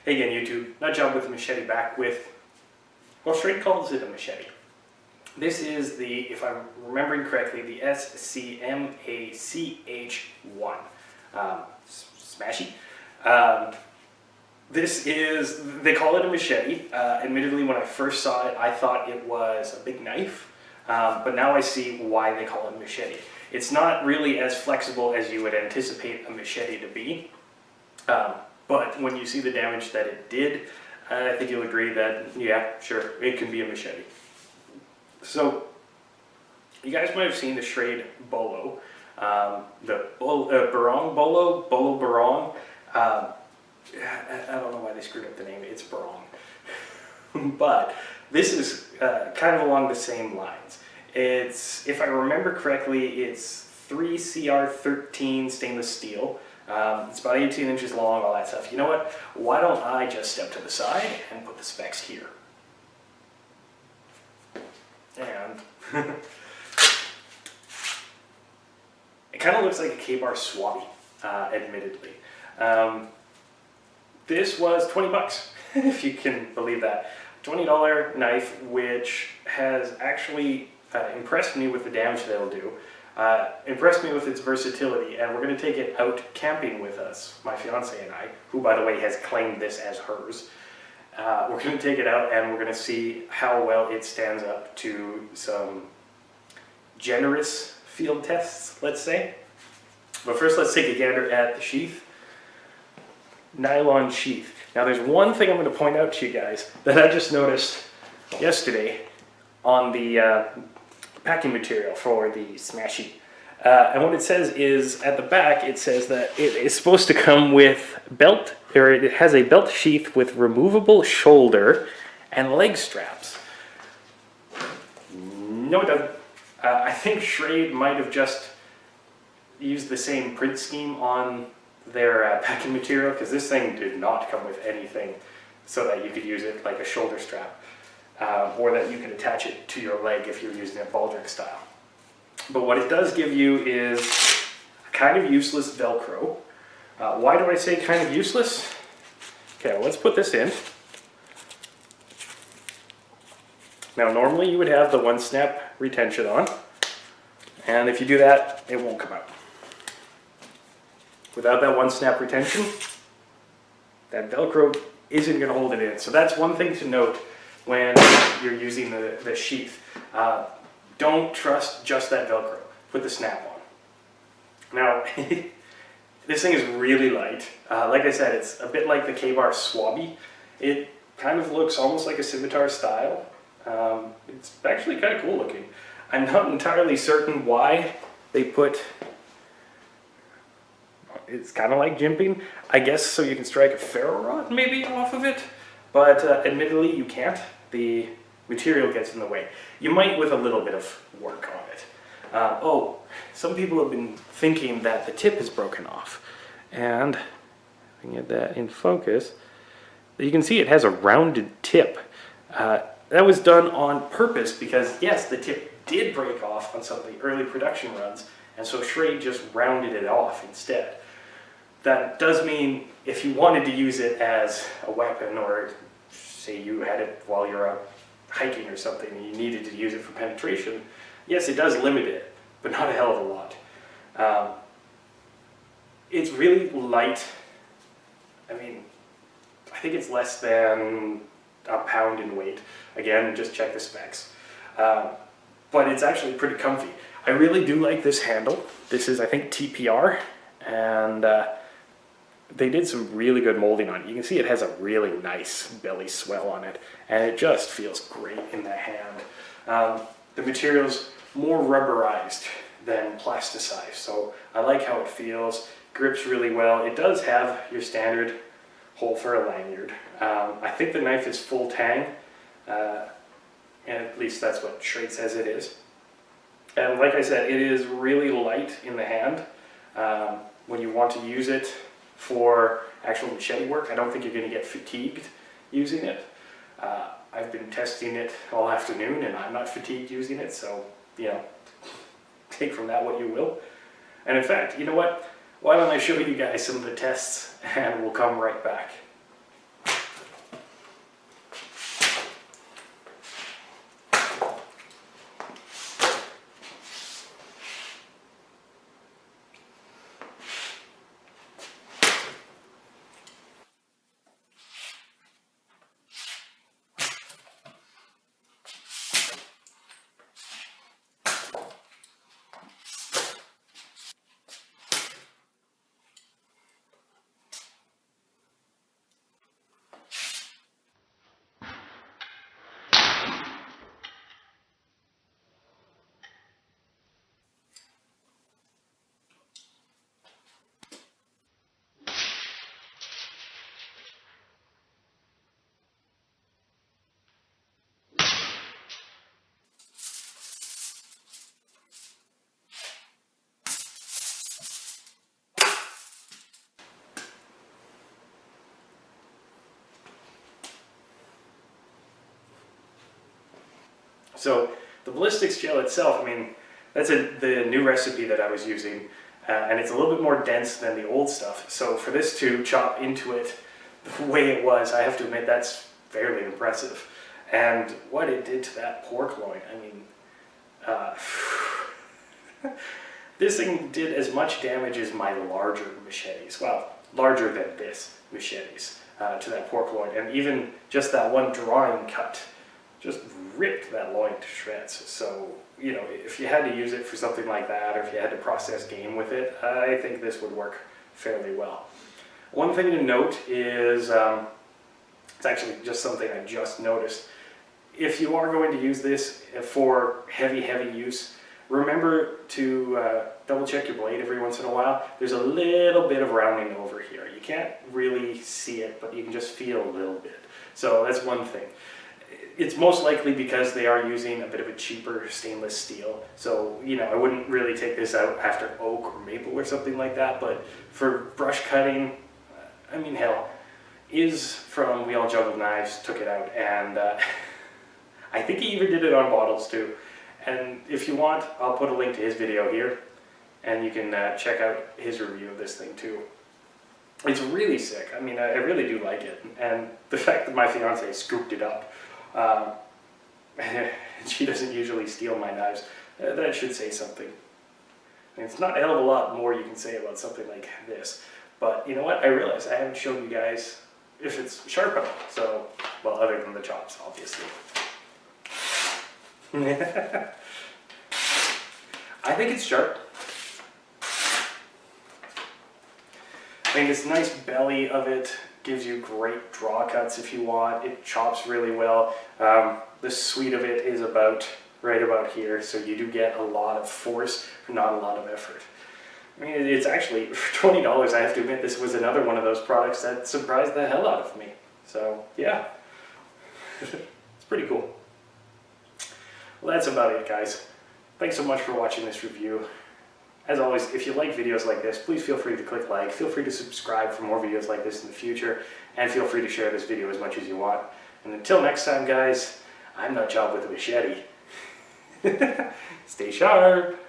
Hey again, YouTube. Nutjob with Machete back with, well, Schrade calls it a machete. This is the, if I'm remembering correctly, the SCMACH1. Smashy. This is, they call it a machete. Admittedly, when I first saw it, I thought it was a big knife. But now I see why they call it a machete. It's not really as flexible as you would anticipate a machete to be. But when you see the damage that it did, I think you'll agree that, yeah, sure, it can be a machete. So, you guys might have seen the Schrade Bolo, the Barong Bolo, Bolo Barong. I don't know why they screwed up the name, it's Barong. But this is kind of along the same lines. It's, if I remember correctly, it's 3CR13 stainless steel. It's about 18 inches long, all that stuff. You know what? Why don't I just step to the side and put the specs here? And it kind of looks like a K-bar swabby, admittedly. This was 20 bucks, if you can believe that. $20 knife, which has actually impressed me with the damage that it'll do. Impressed me with its versatility, and we're going to take it out camping with us, my fiance and I, who by the way has claimed this as hers. We're going to take it out and we're going to see how well it stands up to some generous field tests, let's say. But first let's take a gander at the sheath. Nylon sheath. Now there's one thing I'm going to point out to you guys that I just noticed yesterday on the packing material for the Smashy. And what it says is, at the back, it says that it is supposed to come with belt, or it has a belt sheath with removable shoulder and leg straps. No, it doesn't. I think Schrade might have just used the same print scheme on their packing material, because this thing did not come with anything so that you could use it like a shoulder strap. Or that you can attach it to your leg if you're using it baldric style. But what it does give you is a kind of useless Velcro. Why do I say kind of useless? Okay, well, let's put this in. Now normally you would have the one snap retention on, and if you do that, it won't come out. Without that one snap retention, that Velcro isn't going to hold it in. So that's one thing to note when you're using the sheath. Don't trust just that Velcro. Put the snap on. Now, this thing is really light. Like I said, it's a bit like the K-bar swabby. It kind of looks almost like a scimitar style. It's actually kind of cool looking. I'm not entirely certain why they put, it's kind of like jimping, I guess, so you can strike a ferro rod maybe off of it. But admittedly, you can't. The material gets in the way. You might with a little bit of work on it. Oh, some people have been thinking that the tip is broken off. And if I can get that in focus, you can see it has a rounded tip. That was done on purpose because, yes, the tip did break off on some of the early production runs, and so Schrade just rounded it off instead. That does mean if you wanted to use it as a weapon, or say you had it while you're out hiking or something and you needed to use it for penetration, yes, it does limit it, but not a hell of a lot. It's really light. I mean, I think it's less than a pound in weight. Again, just check the specs. But it's actually pretty comfy. I really do like this handle. This is, I think, TPR, and they did some really good molding on it. You can see it has a really nice belly swell on it, and it just feels great in the hand. The material's more rubberized than plasticized, so I like how it feels. Grips really well. It does have your standard hole for a lanyard. I think the knife is full Tang, and at least that's what Schrade says it is. And like I said, it is really light in the hand. When you want to use it for actual machete work, I don't think you're going to get fatigued using it. I've been testing it all afternoon and I'm not fatigued using it, so, you know, take from that what you will. And in fact, you know what? Why don't I show you guys some of the tests and we'll come right back. So the ballistics gel itself, I mean, that's the new recipe that I was using, and it's a little bit more dense than the old stuff. So for this to chop into it the way it was, I have to admit that's fairly impressive. And what it did to that pork loin, I mean, this thing did as much damage as my larger machetes. Well, larger than this machetes to that pork loin. And even just that one drawing cut just ripped that loin to shreds. So, you know, if you had to use it for something like that, or if you had to process game with it, I think this would work fairly well. One thing to note is, it's actually just something I just noticed. If you are going to use this for heavy use, remember to double check your blade every once in a while. There's a little bit of rounding over here. You can't really see it, but you can just feel a little bit. So that's one thing. It's most likely because they are using a bit of a cheaper stainless steel. So, you know, I wouldn't really take this out after oak or maple or something like that. But for brush cutting, I mean, hell, Iz from We All Juggled Knives took it out. And I think he even did it on bottles too. And if you want, I'll put a link to his video here. And you can check out his review of this thing too. It's really sick. I mean, I really do like it. And the fact that my fiance scooped it up, she doesn't usually steal my knives, that should say something. And it's not a hell of a lot more you can say about something like this. But you know what? I realize I haven't shown you guys if it's sharp at all. So, well, other than the chops, obviously. I think it's sharp. I mean, this nice belly of it gives you great draw cuts if you want. It chops really well. The sweet of it is right about here, so you do get a lot of force for not a lot of effort. I mean, it's actually, for $20, I have to admit, this was another one of those products that surprised the hell out of me. So, yeah. It's pretty cool. Well, that's about it, guys. Thanks so much for watching this review. As always, if you like videos like this, please feel free to click like, feel free to subscribe for more videos like this in the future, and feel free to share this video as much as you want. And until next time, guys, I'm not Job with a Machete. Stay sharp!